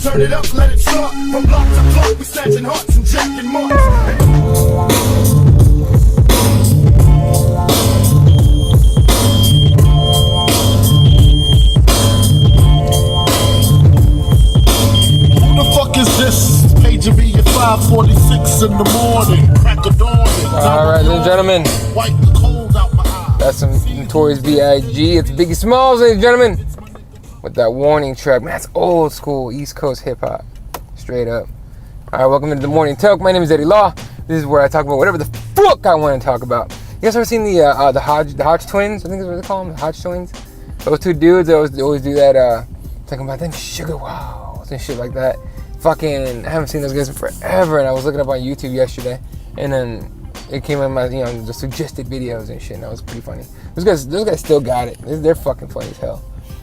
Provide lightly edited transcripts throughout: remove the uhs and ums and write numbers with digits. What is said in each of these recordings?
Turn it up, let it start. From block to block, we snatching hearts and jacking marks. Is this paging me at 5:46 in the morning? Crack of dawn. Alright, ladies and gentlemen. Wipe the cold out my eyes. That's some Notorious B.I.G. It's Biggie Smalls, ladies and gentlemen. With that warning track. Man, that's old school East Coast hip hop. Straight up. Alright, welcome to the Morning Toke. My name is Eddie Law. This is where I talk about whatever the fuck I want to talk about. You guys ever seen the Hodge twins? I think that's what they call them, the Hodge twins. Those two dudes always do that, talking about them sugar wows and shit like that. Fucking, I haven't seen those guys in forever, and I was looking up on YouTube yesterday, and then it came in my, the suggested videos and shit, and that was pretty funny. Those guys still got it. They're fucking funny as hell.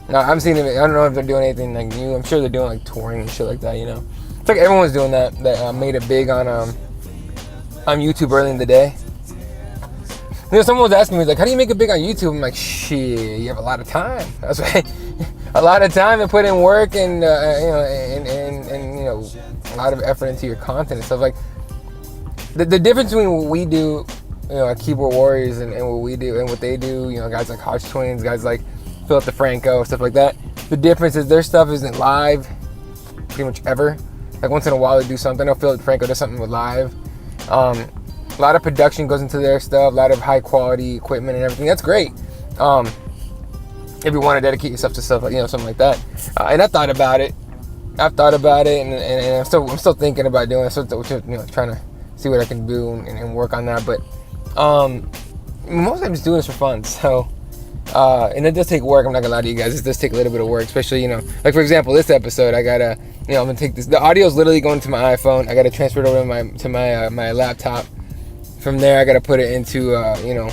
Now, I haven't seen them, I don't know if they're doing anything like new. I'm sure they're doing like touring and shit like that, It's like everyone's doing that made it big on YouTube early in the day. Someone was asking me, like, how do you make it big on YouTube? I'm like, shit, you have a lot of time. That's right. A lot of time to put in work and a lot of effort into your content and stuff. Like the difference between what we do, at Keyboard Warriors and what we do and what they do, guys like Hodge Twins, guys like Philip DeFranco, stuff like that. The difference is their stuff isn't live pretty much ever. Like once in a while they do something. I know Philip DeFranco does something with live. A lot of production goes into their stuff, a lot of high quality equipment and everything. That's great. If you want to dedicate yourself to stuff like something like that, and I've thought about it, and I'm still thinking about doing it. So trying to see what I can do and work on that. But most of I'm just doing this for fun. So and it does take work. I'm not gonna lie to you guys. It does take a little bit of work, especially like for example, this episode. I gotta I'm gonna take this. The audio is literally going to my iPhone. I gotta transfer it over to my laptop. From there, I gotta put it into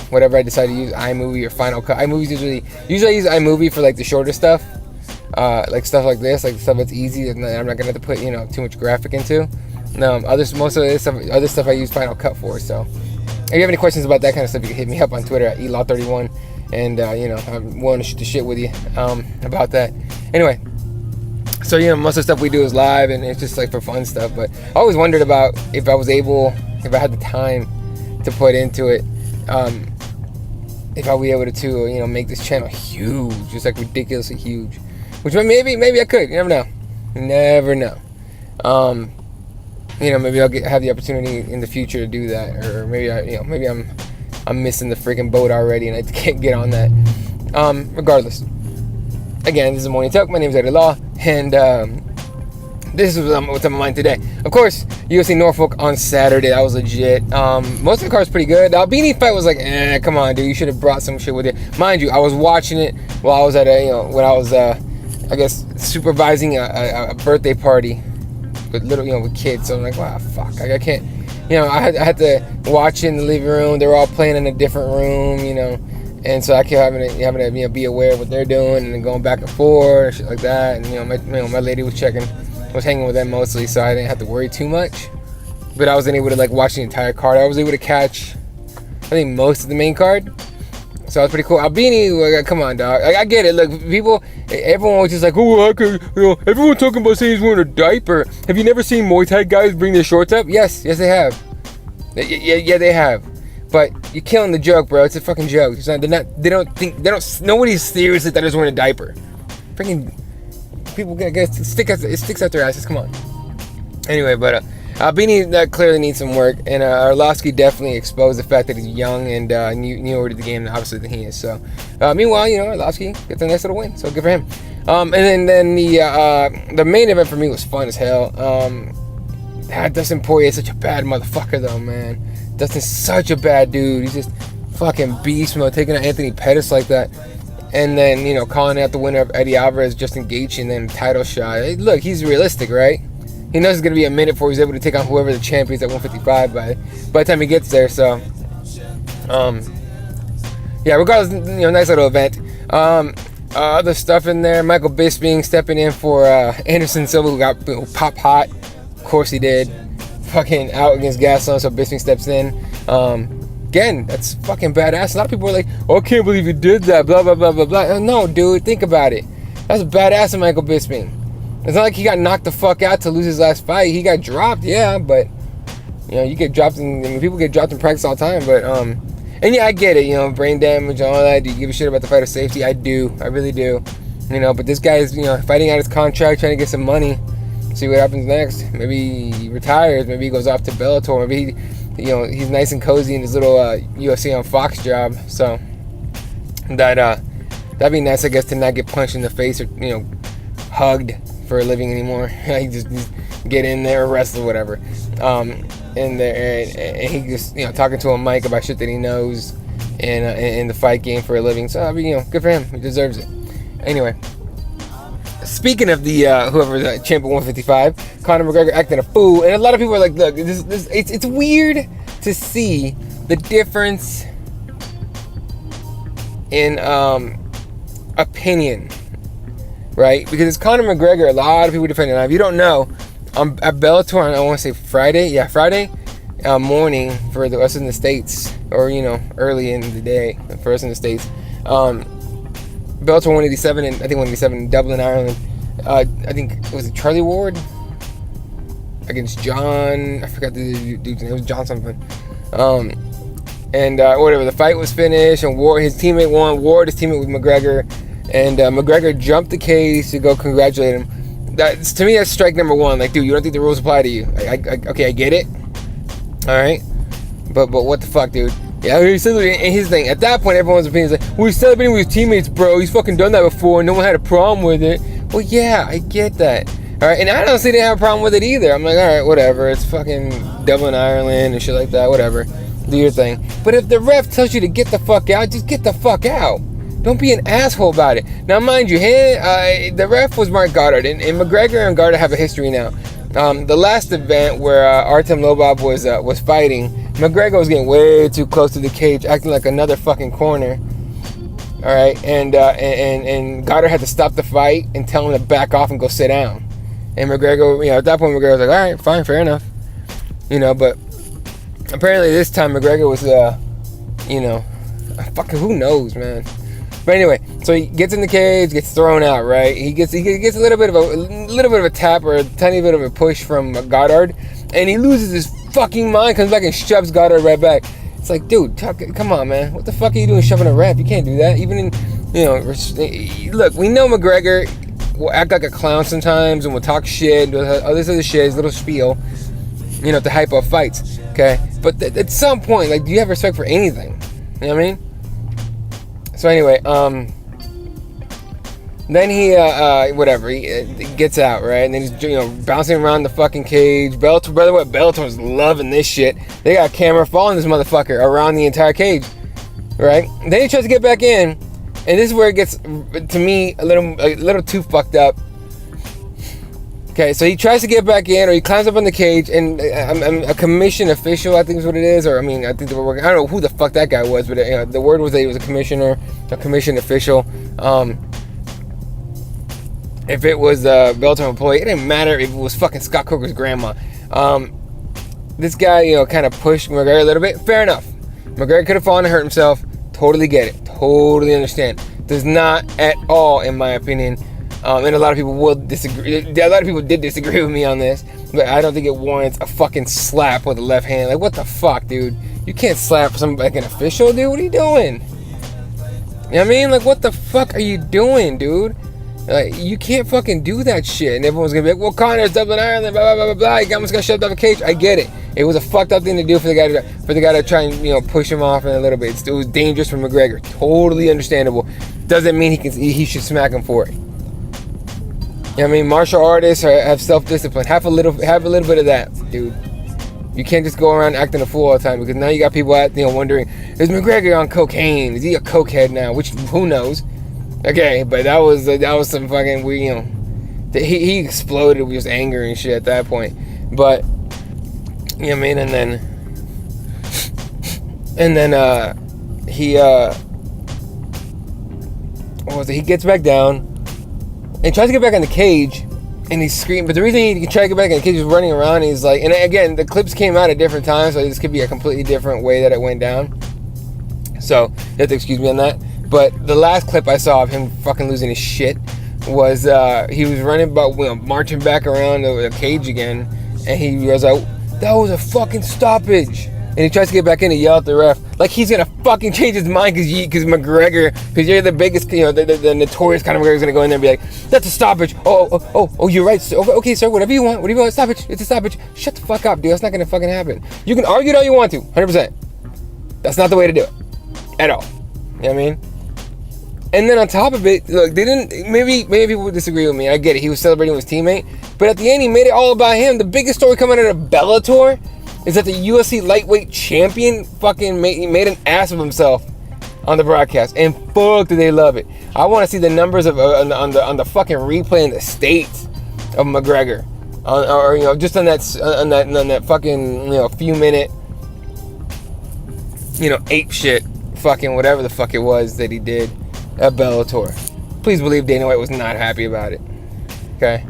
whatever I decide to use, iMovie or Final Cut. iMovie's usually I use iMovie for like the shorter stuff, like stuff like this, like stuff that's easy and I'm not gonna have to put too much graphic into. Most of this other stuff I use Final Cut for. So if you have any questions about that kind of stuff, you can hit me up on Twitter at elaw31, and I'm willing to shoot the shit with you about that. Anyway, so most of the stuff we do is live and it's just like for fun stuff. But I always wondered about if I had the time to put into it, if I'll be able to make this channel huge, just like ridiculously huge, which maybe I could. You never know. Maybe I'll have the opportunity in the future to do that, or maybe I'm missing the freaking boat already and I can't get on that. Regardless, again, this is Morning Toke. My name is Eddie Law, and this is what's on my mind today. Of course, UFC Norfolk on Saturday. That was legit. Most of the card's pretty good. The Albini fight was like, come on, dude. You should have brought some shit with you. Mind you, I was watching it while I was at when I was, I guess, supervising a birthday party with with kids. So I'm like, wow, fuck. I can't, I had to watch it in the living room. They were all playing in a different room, and so I kept having to be aware of what they're doing and then going back and forth and shit like that. And my lady was hanging with them mostly, so I didn't have to worry too much. But I wasn't able to watch the entire card. I was able to catch, I think, most of the main card. So that was pretty cool. Albini, come on, dog. I get it. Look, everyone was just like, oh, everyone talking about saying he's wearing a diaper. Have you never seen Muay Thai guys bring their shorts up? Yes, they have. Yeah, they have. But you're killing the joke, bro. It's a fucking joke. Nobody's seriously that he's wearing a diaper. Freaking people it sticks out their asses. Come on. Anyway, but Beanie clearly needs some work, and Arlovsky definitely exposed the fact that he's young and newer to the game, obviously, than he is. So, meanwhile, Arlovsky gets a nice little win, so good for him. And then the main event for me was fun as hell. Dustin Poirier is such a bad motherfucker, though, man. Dustin's such a bad dude. He's just fucking beast mode, taking out Anthony Pettis like that. And then, calling out the winner of Eddie Alvarez, Justin Gaethje, and then title shot. Hey, look, he's realistic, right? He knows it's going to be a minute before he's able to take on whoever the champion is at 155 by the time he gets there. So, regardless, nice little event. Other stuff in there. Michael Bisping stepping in for Anderson Silva, who got pop hot. Of course he did. Fucking out against Gastelum, so Bisping steps in. Again, that's fucking badass. A lot of people are like, oh, I can't believe you did that, blah, blah, blah, blah, blah. No, dude, think about it. That's badass of Michael Bisping. It's not like he got knocked the fuck out to lose his last fight. He got dropped, yeah, but you know, you get dropped people get dropped in practice all the time, but and yeah, I get it, you know, brain damage and all that. Do you give a shit about the fighter's safety? I do. I really do. You know, but this guy is, you know, fighting out his contract, trying to get some money. See what happens next. Maybe he retires. Maybe he goes off to Bellator. Maybe he, you know, he's nice and cozy in his little UFC on Fox job. So that'd be nice, I guess, to not get punched in the face or, you know, hugged for a living anymore. Like just get in there, wrestle, whatever. And he just, you know, talking to a mic about shit that he knows in the fight game for a living. So I mean, you know, good for him. He deserves it. Anyway, speaking of the whoever's champ at 155, Conor McGregor acting a fool, and a lot of people are like, look, it's weird to see the difference in opinion, right? Because it's Conor McGregor. A lot of people defend it. Now, if you don't know, I'm at Bellator, I want to say Friday morning for the us in the States, or, you know, early in the day for us in the States. Bellator 187, and I think 187 in Dublin, Ireland. I think, was it Charlie Ward against John? I forgot the dude's name. It was John something. And whatever, the fight was finished, and Ward, his teammate won. Ward, his teammate with McGregor, and McGregor jumped the cage to go congratulate him. That's, to me, that's strike number one. Like, dude, you don't think the rules apply to you? Okay, I get it. All right, but what the fuck, dude? Yeah, he's celebrating. And his thing, at that point, everyone's opinion is like, well, he's celebrating with his teammates, bro. He's fucking done that before, and no one had a problem with it. Well, yeah, I get that. All right, and I don't see they have a problem with it either. I'm like, all right, whatever. It's fucking Dublin, Ireland, and shit like that. Whatever, do your thing. But if the ref tells you to get the fuck out, just get the fuck out. Don't be an asshole about it. Now, mind you, the ref was Mark Goddard, and McGregor and Goddard have a history now. The last event where Artem Lobov was fighting, McGregor was getting way too close to the cage, acting like another fucking corner. All right, and Goddard had to stop the fight and tell him to back off and go sit down. And McGregor, you know, at that point, McGregor was like, all right, fine, fair enough. You know, but apparently this time McGregor was, you know, fucking who knows, man. But anyway, so he gets in the cage, gets thrown out, right? He gets a little bit of a tap or a tiny bit of a push from Goddard, and he loses his fucking mind, comes back and shoves Goddard right back. It's like, dude, come on, man. What the fuck are you doing shoving a ref? You can't do that. Even in, you know, look, we know McGregor will act like a clown sometimes and will talk shit and do all this other shit, his little spiel, you know, to hype up fights, okay? But at some point, like, do you have respect for anything? You know what I mean? So anyway, then he, he gets out, right? And then he's, you know, bouncing around the fucking cage. Bellator, by the way, Bellator's loving this shit. They got a camera following this motherfucker around the entire cage, right? Then he tries to get back in, and this is where it gets, to me, a little too fucked up. Okay, so he tries to get back in, or he climbs up on the cage, and I'm a commission official, I think is what it is, or I mean, I think they were working. I don't know who the fuck that guy was, but you know, the word was that he was a commissioner, a commission official. If it was a Bellator employee, it didn't matter if it was fucking Scott Coker's grandma. This guy, you know, kind of pushed McGregor a little bit. Fair enough. McGregor could have fallen and hurt himself. Totally get it. Totally understand. Does not at all, in my opinion. And a lot of people will disagree. A lot of people did disagree with me on this, but I don't think it warrants a fucking slap with the left hand. Like, what the fuck, dude? You can't slap somebody like an official, dude. What are you doing? You know what I mean? Like, what the fuck are you doing, dude? Like, you can't fucking do that shit. And everyone's gonna be like, well, Conor's Dublin, Ireland, blah, blah, blah, blah, blah. He almost got shoved out of a cage. I get it. It was a fucked up thing to do for the guy to try and, you know, push him off in a little bit. It was dangerous for McGregor. Totally understandable. Doesn't mean he should smack him for it. You know what I mean? Martial artists have self-discipline. Have a little bit of that, dude. You can't just go around acting a fool all the time, because now you got people out, you know, wondering, is McGregor on cocaine? Is he a cokehead now? Which, who knows? Okay, but that was some fucking weird, you know. He exploded with just anger and shit at that point. But, you know what I mean? And then he what was it? He gets back down and tries to get back in the cage, and he's screaming. But the reason he tried to get back in the cage is running around, and he's like, and again, the clips came out at different times, so this could be a completely different way that it went down. So, you have to excuse me on that. But the last clip I saw of him fucking losing his shit was he was running about, marching back around the cage again, and he was like, that was a fucking stoppage. And he tries to get back in and yell at the ref like he's gonna fucking change his mind because McGregor, because you're the biggest, the notorious Conor McGregor's gonna go in there and be like, that's a stoppage. Oh, you're right. Okay, sir, whatever you want, stoppage. It's a stoppage. Shut the fuck up, dude. That's not gonna fucking happen. You can argue it all you want to, 100%. That's not the way to do it, at all. You know what I mean? And then on top of it, look, they didn't. Maybe people disagree with me. I get it. He was celebrating with his teammate, but at the end, he made it all about him. The biggest story coming out of Bellator is that the UFC lightweight champion fucking made an ass of himself on the broadcast, and fuck, do they love it. I want to see the numbers of on the fucking replay in the States of McGregor, or just on that fucking few minute ape shit fucking whatever the fuck it was that he did at Bellator. Please believe Dana White was not happy about it. Okay.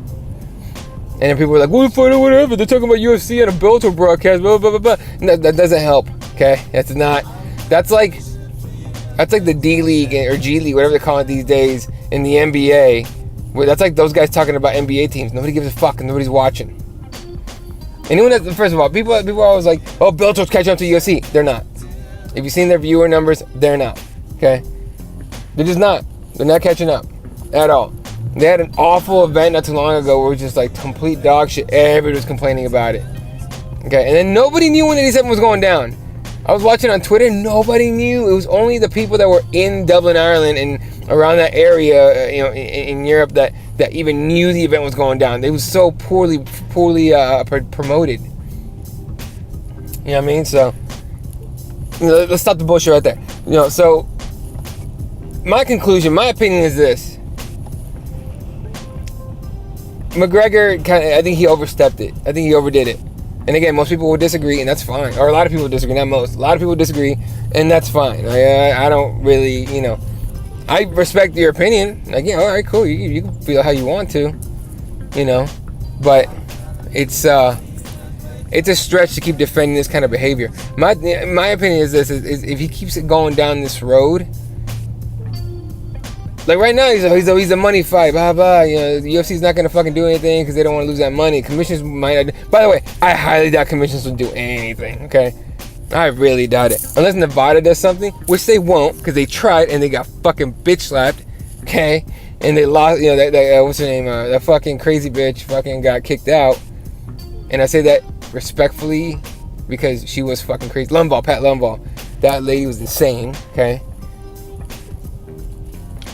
And then people were like, "What fight or whatever? They're talking about UFC on a Bellator broadcast." Blah blah blah blah. No, that doesn't help. Okay, that's not. That's like the D League or G League, whatever they call it these days, in the NBA. Where that's like those guys talking about NBA teams. Nobody gives a fuck and nobody's watching. Anyone that, first of all, people are always like, "Oh, Bellator's catching up to UFC." They're not. If you've seen their viewer numbers, they're not. Okay, they're just not. They're not catching up at all. They had an awful event not too long ago where it was just like complete dog shit. Everybody was complaining about it. Okay, and then nobody knew when 87 was going down. I was watching on Twitter, nobody knew. It was only the people that were in Dublin, Ireland, and around that area, in Europe, that even knew the event was going down. It was so poorly promoted. You know what I mean? So, let's stop the bullshit right there. So my conclusion, my opinion is this. McGregor, I think he overstepped it. I think he overdid it. And again, most people will disagree, and that's fine. Or a lot of people disagree, not most. A lot of people disagree, and that's fine. I don't really, I respect your opinion. Like, all right, cool. You can feel how you want to, But it's a stretch to keep defending this kind of behavior. My opinion is this: is if he keeps it going down this road. Like right now, he's a money fight, blah blah. The UFC's not gonna fucking do anything because they don't want to lose that money. Commissions might. By the way, I highly doubt commissions will do anything. Okay, I really doubt it unless Nevada does something, which they won't because they tried and they got fucking bitch slapped. Okay, and they lost. That what's her name? That fucking crazy bitch fucking got kicked out. And I say that respectfully because she was fucking crazy. Pat Lumbaugh. That lady was insane. Okay.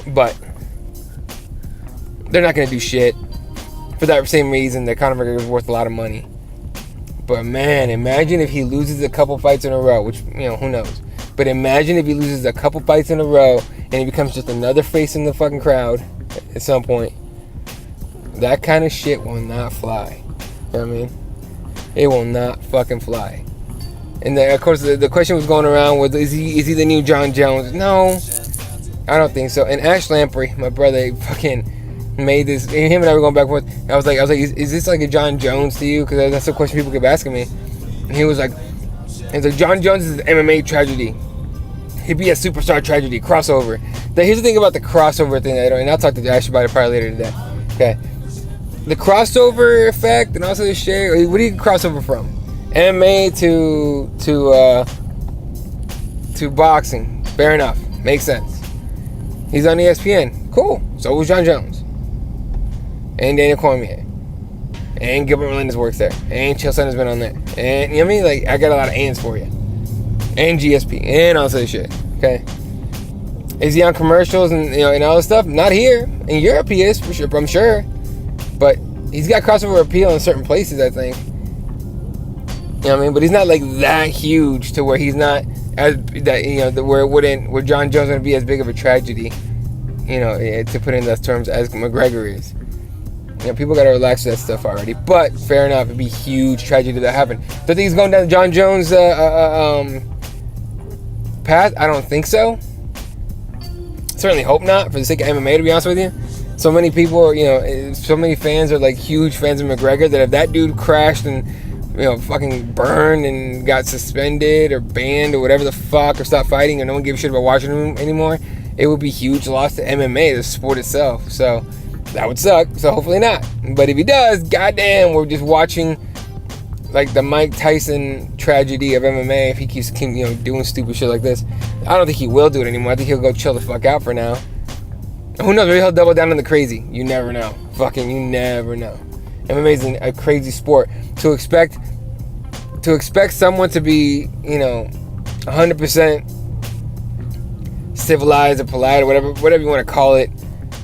But they're not going to do shit for that same reason that Conor McGregor is worth a lot of money. But man, imagine if he loses a couple fights in a row, which, who knows. But imagine if he loses a couple fights in a row and he becomes just another face in the fucking crowd at some point. That kind of shit will not fly. You know what I mean? It will not fucking fly. And then, of course, the question was going around was, is he the new John Jones? No. I don't think so. And Ash Lamprey, my brother, fucking made this. And him and I were going back and forth. I was like, is this like a John Jones to you? Because that's the question people kept asking me. And he was like, John Jones is an MMA tragedy. He'd be a superstar tragedy, crossover. Now, here's the thing about the crossover thing, and I'll talk to Ash about it probably later today. Okay. The crossover effect and also this shit. What do you cross over from? MMA to boxing. Fair enough. Makes sense. He's on ESPN. Cool. So was John Jones. And Daniel Cormier. And Gilbert Melendez works there. And Chael Sonnen's been on there. And, you know what I mean? Like, I got a lot of ands for you. And GSP. And all this shit. Okay? Is he on commercials and, and all this stuff? Not here. In Europe he is, for sure. I'm sure. But he's got crossover appeal in certain places, I think. You know what I mean? But he's not, like, that huge to where he's not... as that where John Jones would be as big of a tragedy, to put in those terms as McGregor is. People gotta relax with that stuff already. But fair enough, it'd be a huge tragedy that happened. Do I think he's going down John Jones' path? I don't think so. Certainly hope not, for the sake of MMA, to be honest with you. So many people, so many fans are like huge fans of McGregor that if that dude crashed and fucking burned and got suspended or banned or whatever the fuck, or stopped fighting, or no one gave a shit about watching him anymore, it would be huge loss to MMA, the sport itself. So, That would suck, so hopefully not. But if he does, goddamn, we're just watching like the Mike Tyson tragedy of MMA if he keeps doing stupid shit like this. I don't think he will do it anymore. I think he'll go chill the fuck out for now. Who knows, maybe he'll double down on the crazy. You never know. Fucking you never know. MMA is a crazy sport. To expect someone to be, 100% civilized or polite or whatever you want to call it,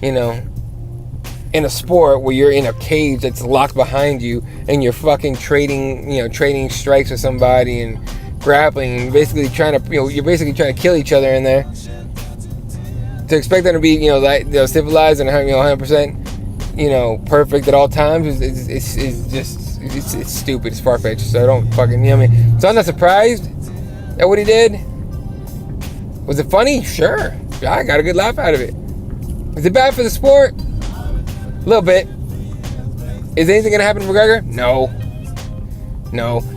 in a sport where you're in a cage that's locked behind you and you're fucking trading strikes with somebody and grappling and basically trying to kill each other in there. To expect them to be, civilized and 100%, perfect at all times it's stupid. It's far-fetched. So I don't fucking, So I'm not surprised at what he did. Was it funny? Sure. I got a good laugh out of it. Is it bad for the sport? A little bit. Is anything going to happen to McGregor? No.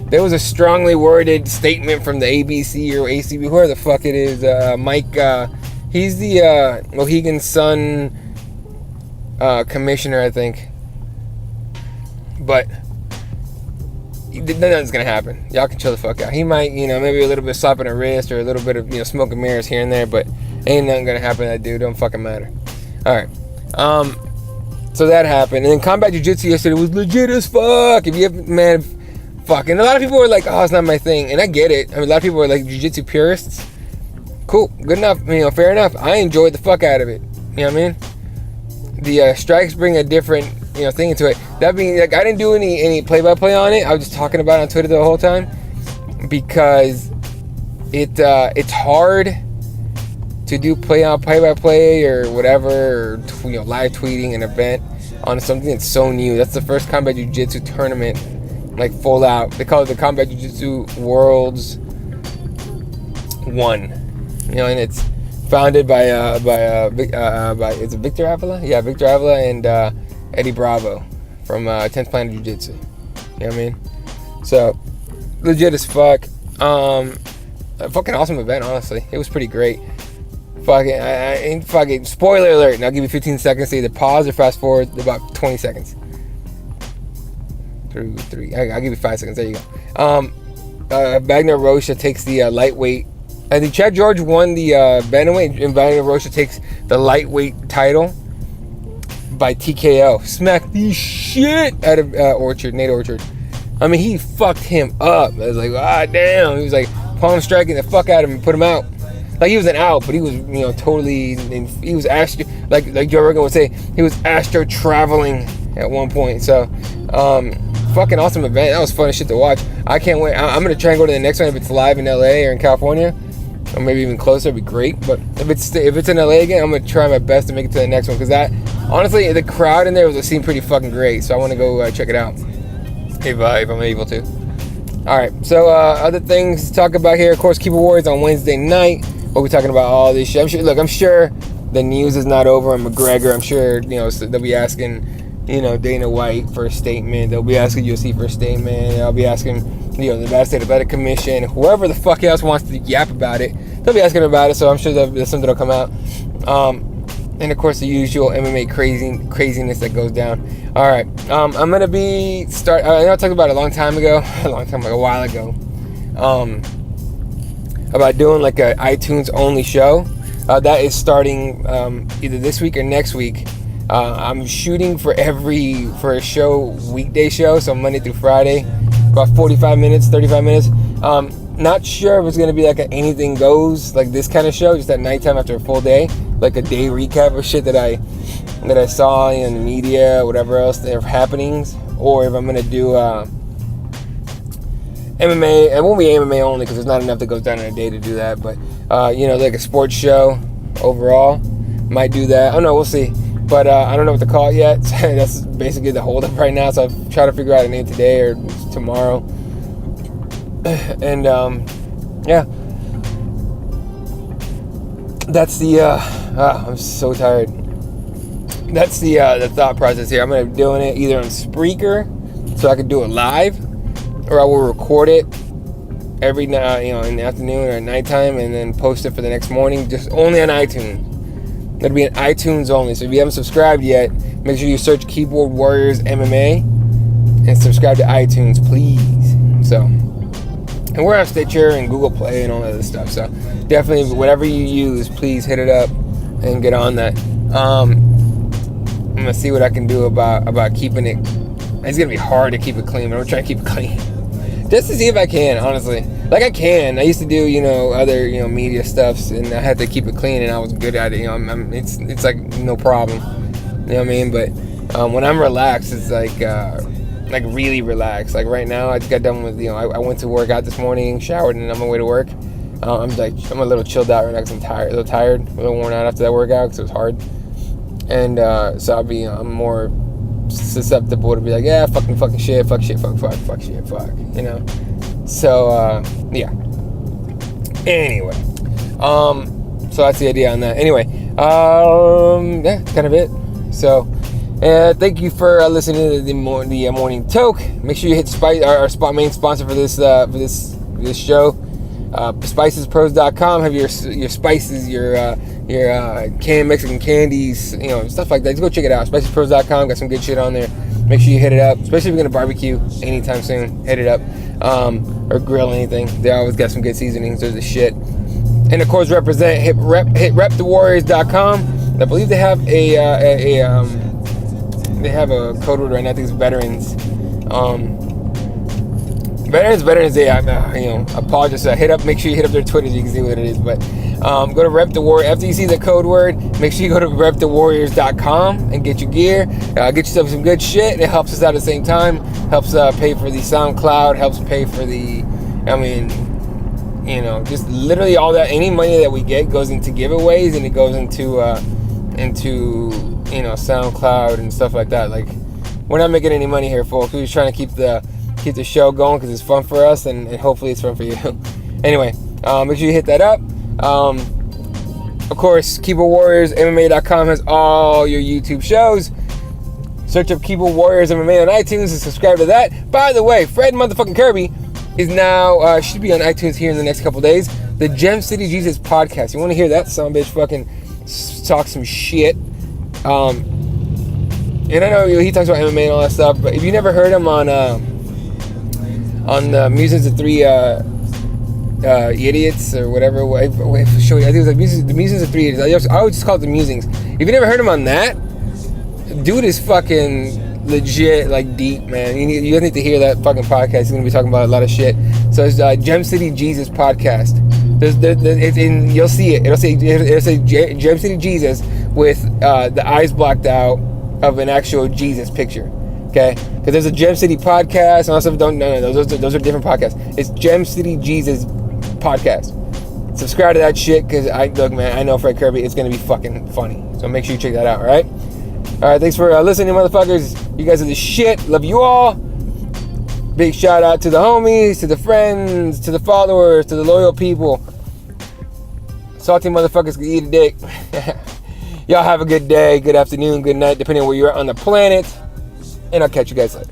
There was a strongly worded statement from the ABC or ACB, whoever the fuck it is, Mike, he's the Mohegan Sun commissioner, I think. But nothing's going to happen. Y'all can chill the fuck out. He might, maybe a little bit of slap on the wrist or a little bit of, smoke and mirrors here and there, but ain't nothing going to happen to that dude. Don't fucking matter. All right. So that happened. And then combat jiu-jitsu yesterday was legit as fuck. If you have, man, fuck. And a lot of people were like, oh, it's not my thing. And I get it. I mean, a lot of people are like jiu-jitsu purists. Cool. Good enough. Fair enough. I enjoyed the fuck out of it. You know what I mean? The strikes bring a different, thing into it. That being, like, I didn't do any play-by-play on it. I was just talking about it on Twitter the whole time. Because it's hard to do play-by-play or whatever, or live tweeting an event on something that's so new. That's the first combat jiu-jitsu tournament, like full out. They call it the Combat Jiu-Jitsu Worlds 1. And it's founded by is it Victor Avila? Yeah, Victor Avila and Eddie Bravo from 10th Planet Jiu-Jitsu. You know what I mean? So legit as fuck. A fucking awesome event, honestly. It was pretty great. Fucking spoiler alert, and I'll give you 15 seconds to either pause or fast forward about 20 seconds. 2, 3, I'll give you 5 seconds, there you go. Wagner Rocha takes the lightweight. I think Chad George won the bantamweight, and Wagner Rocha takes the lightweight title by TKO. Smacked the shit out of Nate Orchard. I mean, he fucked him up. I was like, damn. He was like palm striking the fuck out of him and put him out. Like, he was an out, but he was, totally, he was like Joe Rogan would say, he was astro traveling at one point. So, fucking awesome event. That was fun as shit to watch. I can't wait. I'm going to try and go to the next one if it's live in LA or in California, or maybe even closer. It'd be great. But if it's in LA again, I'm going to try my best to make it to the next one, because that, honestly, the crowd in there seemed pretty fucking great. So I want to go check it out if I'm able to. All right. So other things to talk about here, of course, Keyboard Warriors on Wednesday night. We'll be talking about all this shit. I'm sure the news is not over on McGregor. I'm sure, they'll be asking, Dana White for a statement. They'll be asking UFC for a statement. I'll be asking, the Nevada State Athletic Commission, whoever the fuck else wants to yap about it. They'll be asking about it, so I'm sure there's something that'll come out. And of course, the usual MMA craziness that goes down. All right, I'm gonna I know I talked about it a while ago. About doing like a iTunes only show. That is starting either this week or next week. I'm shooting for a show, weekday show, so Monday through Friday, about 45 minutes, 35 minutes. Not sure if it's gonna be like an anything goes, like this kind of show, just at nighttime after a full day, like a day recap of shit that I saw in the media, whatever else there happenings, or if I'm gonna do MMA. It won't be MMA only because there's not enough that goes down in a day to do that, but like a sports show overall, might do that. I don't know, we'll see. But I don't know what to call it yet. That's basically the holdup right now, so I'll try to figure out a name today or tomorrow. And yeah, that's the I'm so tired. That's the thought process here. I'm gonna be doing it either on Spreaker, so I can do it live, or I will record it every night, in the afternoon or at nighttime, and then post it for the next morning, just only on iTunes. That'll be on iTunes only. So if you haven't subscribed yet, Make sure you search Keyboard Warriors MMA and subscribe to iTunes, please. So, and we're on Stitcher and Google Play and all that other stuff. So definitely, whatever you use, please hit it up and get on that. I'm gonna see what I can do about keeping it. It's gonna be hard to keep it clean, but I'm gonna try to keep it clean. Just to see if I can, honestly. Like I can. I used to do, other, media stuffs, and I had to keep it clean, and I was good at it. It's like no problem. You know what I mean? But when I'm relaxed, it's like really relaxed. Like right now, I just got done with, I went to work out this morning, showered, and I'm on my way to work. I'm a little chilled out right now because I'm tired, a little worn out after that workout because it was hard. And so I'm more susceptible to be like, yeah, fuck shit, fuck shit, fuck, So, yeah. Anyway. So that's the idea on that. Anyway, yeah, that's kind of it. So, thank you for listening to the Morning Toke. Make sure you hit our main sponsor for this show. Spicespros.com. Have your spices, your canned Mexican candies, stuff like that. Just go check it out. Spicespros.com. Got some good shit on there. Make sure you hit it up, especially if you're gonna barbecue anytime soon. Hit it up, or grill anything. They always got some good seasonings. There's the shit. And of course, hit repthewarriors.com. I believe they have they have a code word right now. I think it's veterans. Veterans Day. I apologize. Make sure you hit up their Twitter so you can see what it is. But go to Rep the Warrior. After you see the code word, make sure you go to repthewarriors.com and get your gear. Get yourself some good shit. It helps us out at the same time. Helps pay for the SoundCloud. Helps pay for the. Just literally all that. Any money that we get goes into giveaways, and it goes into SoundCloud and stuff like that. Like, we're not making any money here, folks. We're just trying to keep the show going because it's fun for us, and hopefully it's fun for you. Anyway, make sure you hit that up. Of course, Keyboard Warriors MMA.com has all your YouTube shows. Search up Keyboard Warriors MMA on iTunes and subscribe to that. By the way, Fred motherfucking Kirby is now should be on iTunes here in the next couple days. The Gem City Jesus podcast. You want to hear that sumbitch fucking talk some shit? And I know he talks about MMA and all that stuff, but if you never heard him on the Musings of Three Idiots or whatever, I think it was like the Musings of Three Idiots. I always just call it the Musings. If you never heard him on that, dude is fucking legit, like deep, man. You guys need to hear that fucking podcast. He's gonna be talking about a lot of shit. So it's Gem City Jesus podcast. You'll see it. It'll say Gem City Jesus with the eyes blocked out of an actual Jesus picture. Okay, because there's a Gem City podcast and all stuff. Those are different podcasts. It's Gem City Jesus podcast. Subscribe to that shit because I know Fred Kirby. It's gonna be fucking funny. So make sure you check that out. All right. Thanks for listening, motherfuckers. You guys are the shit. Love you all. Big shout out to the homies, to the friends, to the followers, to the loyal people. Salty motherfuckers can eat a dick. Y'all have a good day, good afternoon, good night, depending on where you're at on the planet. And I'll catch you guys later.